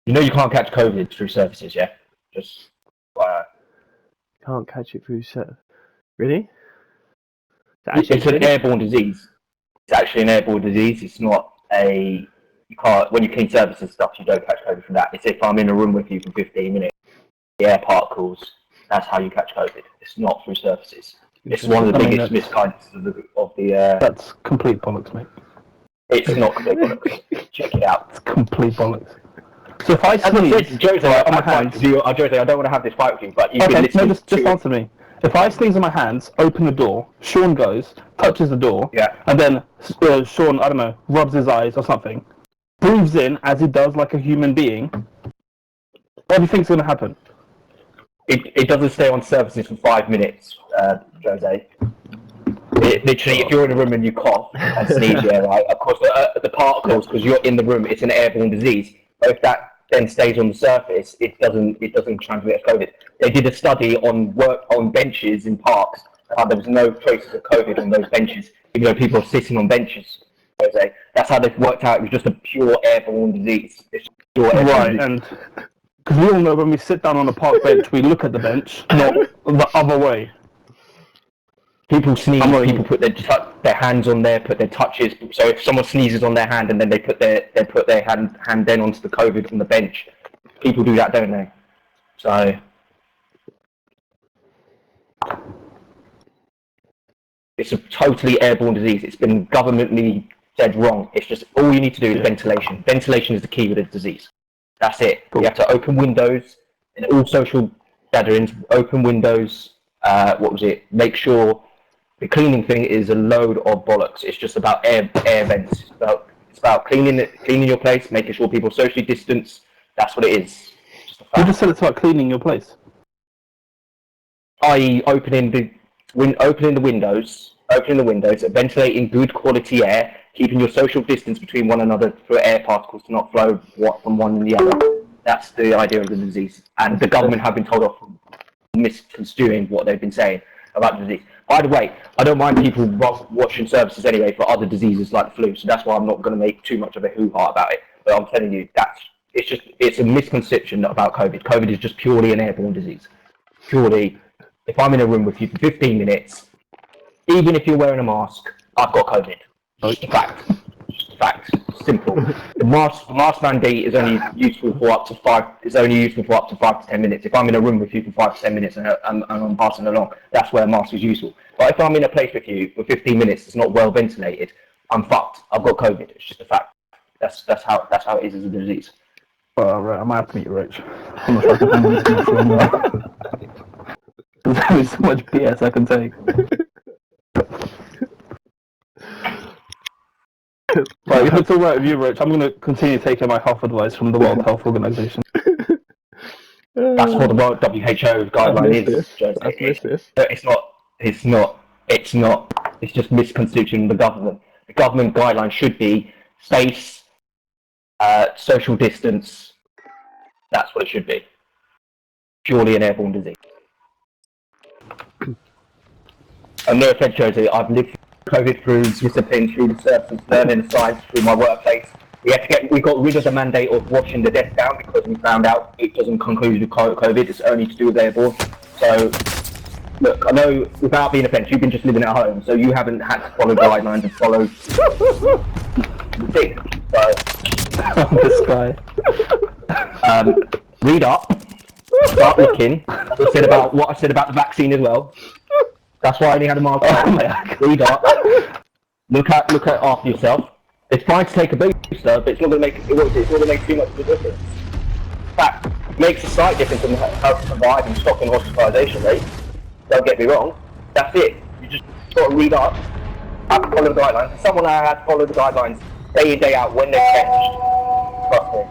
You know you can't catch COVID through surfaces, yeah? Just Can't catch it through Really? it's an airborne disease. It's actually an airborne disease. It's not a you can't when you clean surfaces and stuff. You don't catch COVID from that. It's if I'm in a room with you for 15 minutes, the air particles. That's how you catch COVID. It's not through surfaces. It's one of the biggest misguidance of the. That's complete bollocks, mate. It's not complete bollocks. Check it out. It's complete bollocks. So if I sneeze, Jose, I don't want to have this fight with you, but you can listen. No, just answer me. If I sneeze on my hands, open the door, Sean goes, touches the door, and then Sean, I don't know, rubs his eyes or something, breathes in as he does like a human being, what do you think's going to happen? It doesn't stay on surfaces for 5 minutes, Jose. Literally, if you're in a room and you cough and sneeze, right, of course the particles, because you're in the room, it's an airborne disease. But if that then stays on the surface, it doesn't transmit as COVID. They did a study on benches in parks. There was no traces of COVID on those benches, even though people are sitting on benches. Jose. That's how they've worked out. It was just a pure airborne disease. Right, and because we all know when we sit down on a park bench, we look at the bench, not the other way. People sneeze. People put their hands on there, put their touches. So if someone sneezes on their hand and then they put their hand then onto the COVID on the bench, people do that, don't they? So it's a totally airborne disease. It's been governmentally said wrong. It's just all you need to do is ventilation. Ventilation is the key with the disease. That's it. Cool. You have to open windows in all social gatherings. Open windows. Make sure. The cleaning thing is a load of bollocks. It's just about air vents. It's about cleaning your place, making sure people socially distance. That's what it is. You just said it's about cleaning your place. I.e., opening the windows, ventilating good quality air, keeping your social distance between one another for air particles to not flow from one to the other. That's the idea of the disease. And the government have been told off for misconstruing what they've been saying about the disease. By the way, I don't mind people washing surfaces anyway for other diseases like the flu, so that's why I'm not going to make too much of a hoo-ha about it. But I'm telling you, it's a misconception about COVID. COVID is just purely an airborne disease. Purely, if I'm in a room with you for 15 minutes, even if you're wearing a mask, I've got COVID. Just a fact. Just a fact. Simple. The mask mandate is only useful for up to 5 to 10 minutes. If I'm in a room with you for 5 to 10 minutes and I'm passing along, that's where a mask is useful. But if I'm in a place with you for 15 minutes, it's not well ventilated, I'm fucked. I've got COVID. It's just a fact. That's how it is as a disease. Right, I might have to meet you, Rich. I'm not sure I can handle this much longer. There is so much BS I can take. Right, if it's alright with you, Rich, I'm going to continue taking my health advice from the World Health Organization. That's what the World WHO guideline is. It's not. It's just misconstruing the government. The government guideline should be space, social distance. That's what it should be. Purely an airborne disease. And no offense, Jose, I've lived COVID through discipline, through the surface, learning science, through my workplace. We got rid of the mandate of washing the desk down because we found out it doesn't conclude with COVID. It's only to do with airborne. So, look, I know without being offensive, you've been just living at home, so you haven't had to follow guidelines and follow the thing. So, this guy. Read up. Start looking. What I said about the vaccine as well. That's why I only had a mask on. Read up. Look at after yourself. It's fine to take a booster, but it's not going to make too much of a difference. In fact, it makes a slight difference in how to survive and stopping hospitalisation rates. Don't get me wrong. That's it. You just got to read up, have to follow the guidelines. Someone had to follow the guidelines day in, day out when they're changed. Trust me.